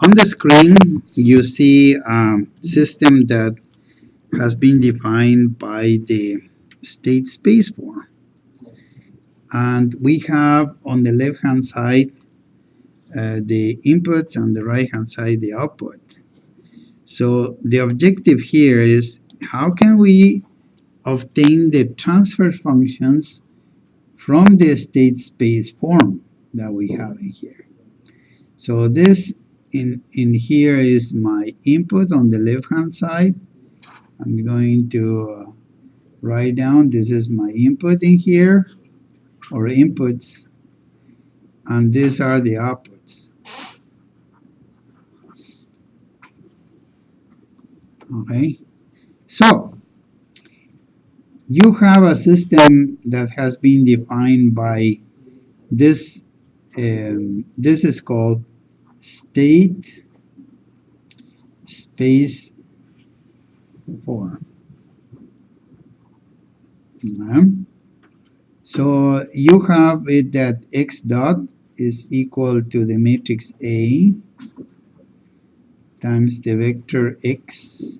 On the screen, you see a system that has been defined by the state space form. And we have on the left-hand side the inputs, and the right-hand side the output. So the objective here is how can we obtain the transfer functions from the state space form that we have in here. So this in here is my input on the left-hand side. I'm going to write down this is my input in here, or inputs, and these are the outputs. Okay, so you have a system that has been defined by this. This is called state space form. So you have it that x dot is equal to the matrix A times the vector x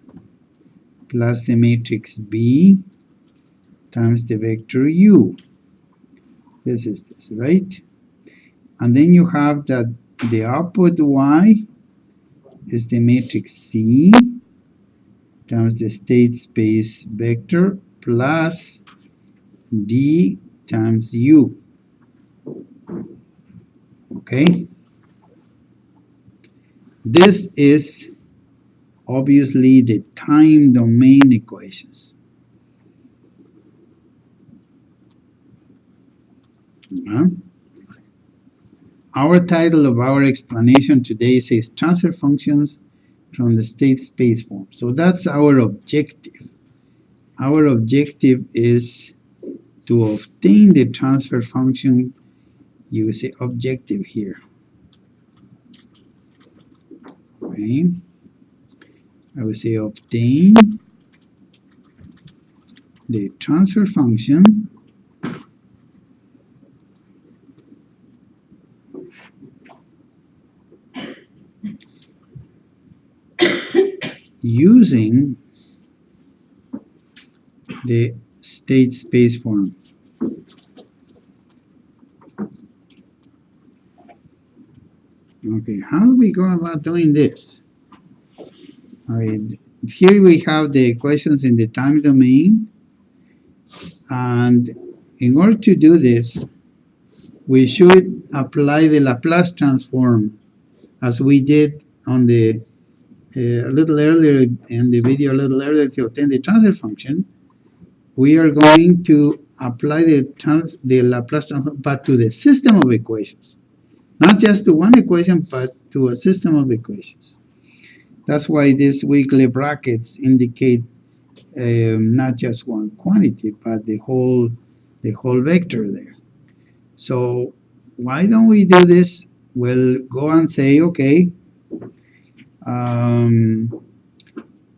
plus the matrix B times the vector u. This is this, right? And then you have that the output y is the matrix C times the state space vector plus D times U. Okay? This is obviously the time domain equations. Our title of our explanation today says transfer functions from the state space form. So that's our objective. Our objective is to obtain the transfer function. You say objective here. Okay. I will say obtain the transfer function using the state space form. Okay, how do we go about doing this? All right, here we have the equations in the time domain, and in order to do this, we should apply the Laplace transform as we did on the a little earlier in the video, a little earlier, to obtain the transfer function. We are going to apply the Laplace transform, but to the system of equations, not just to one equation, but to a system of equations. That's why these wiggly brackets indicate not just one quantity, but the whole vector there. So why don't we do this? We'll go and say, okay,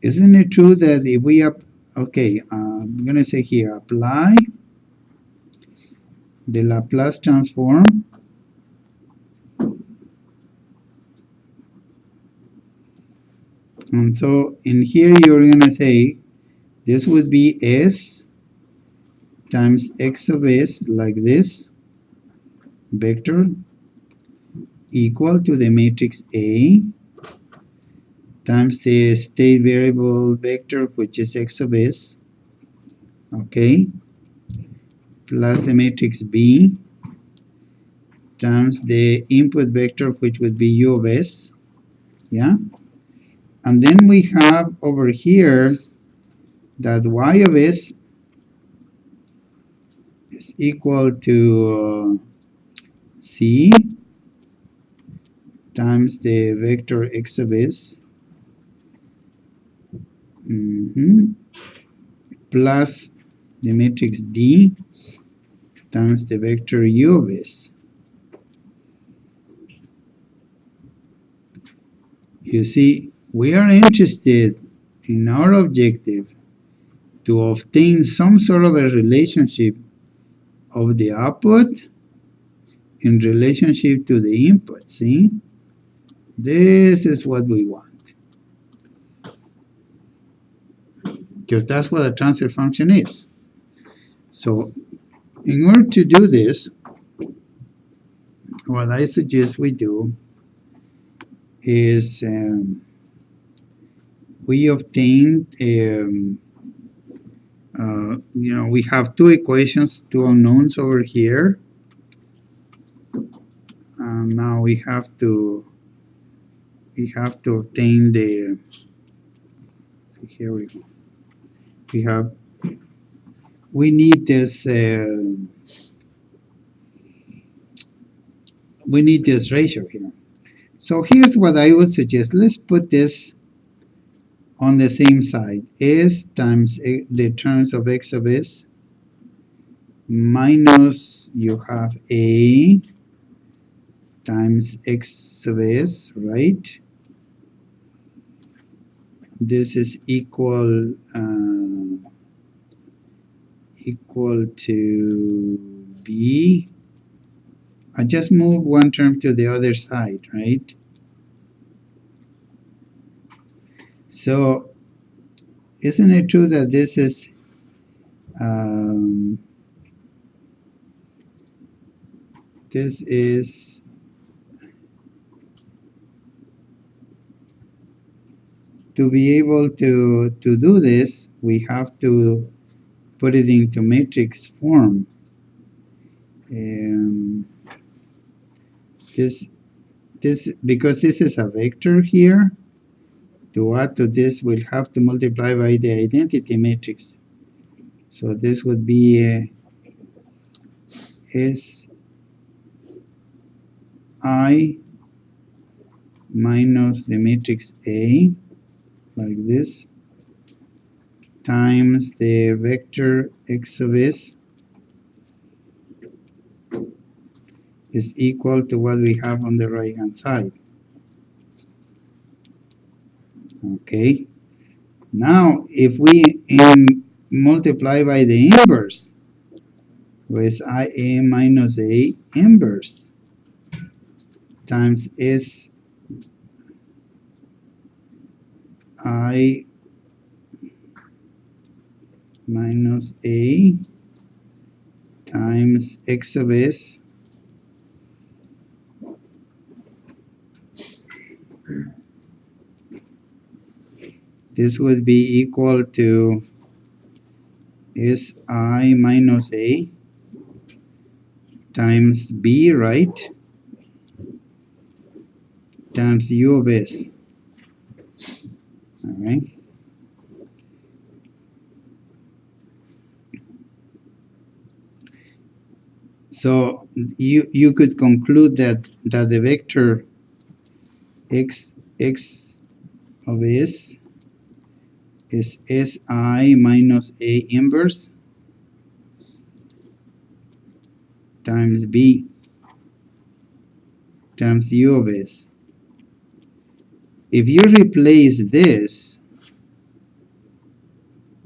isn't it true that if we I'm going to say here, apply the Laplace transform and so in here you're going to say this would be S times x of s, like this, vector equal to the matrix A times the state variable vector, which is x of s, okay, plus the matrix B times the input vector, which would be u of s, yeah? And then we have over here that y of s is equal to c times the vector x of s plus the matrix D times the vector u of s. You see, we are interested in our objective to obtain some sort of a relationship of the output in relationship to the input, see? This is what we want, because that's what a transfer function is. So in order to do this, what I suggest we do is we obtain, we have two equations, two unknowns over here. Now we have to obtain the, so here we go. We need this ratio here. So here's what I would suggest. Let's put this on the same side. S times the terms of x of s minus you have a times x of s, right? This is equal to b. I just move one term to the other side, right? So isn't it true that this is to be able to do this, we have to put it into matrix form. Because this is a vector here, to add to this we'll have to multiply by the identity matrix. So this would be S I minus the matrix A, like this, times the vector x of s is equal to what we have on the right hand side. Okay, now if we multiply by the inverse, with IA minus A inverse times S I minus A times x of s this would be equal to Si minus A times B, right? Times U of S. All right. So you could conclude that the vector x of s is Si minus A inverse times B times U of s. If you replace this,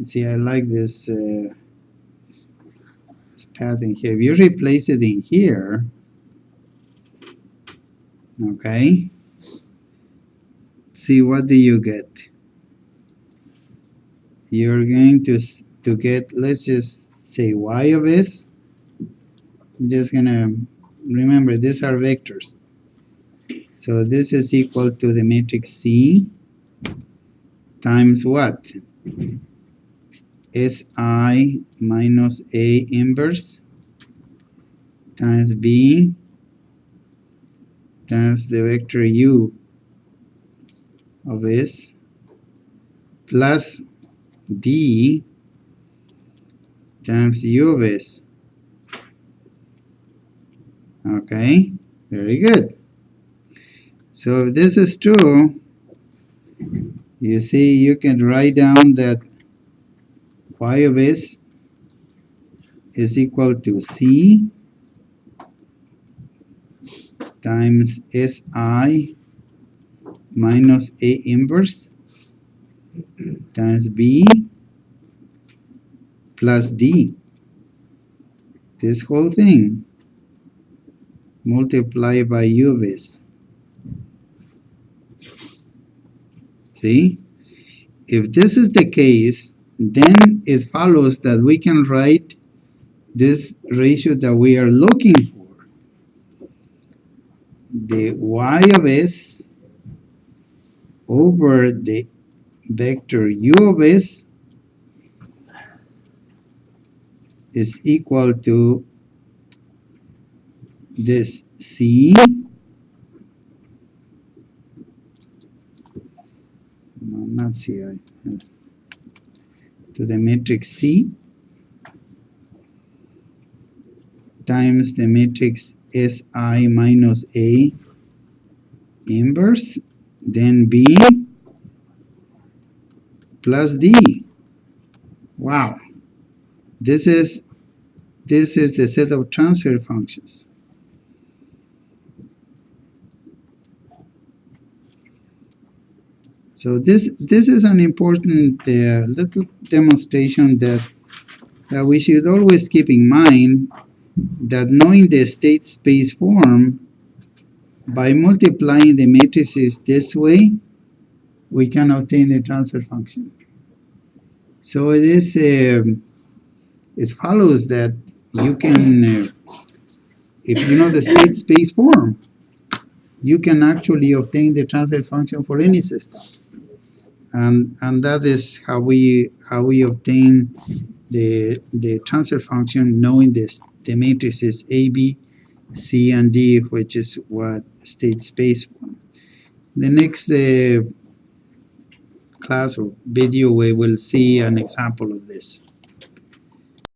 see, I like this pattern here. If you replace it in here, okay, see, what do you get? You're going to get, let's just say y of s. I'm just gonna remember these are vectors. So this is equal to the matrix C times what? Si minus A inverse times B times the vector U of S plus D times U of S. Okay, very good. So if this is true, you see you can write down that y of s is equal to C times Si minus A inverse times B plus D. This whole thing multiplied by U of S. See? If this is the case, then it follows that we can write this ratio that we are looking for. The y of s over the vector u of s is equal to this c, no, not c, to the matrix C times the matrix Si minus A inverse, then B plus D. Wow, this is the set of transfer functions. So this is an important little demonstration that we should always keep in mind, that knowing the state space form, by multiplying the matrices this way, we can obtain the transfer function. So it is it follows that you can, if you know the state space form, you can actually obtain the transfer function for any system, and that is how we obtain the transfer function, knowing the matrices A, B, C, and D, which is what state space form. The next class or video we will see an example of this.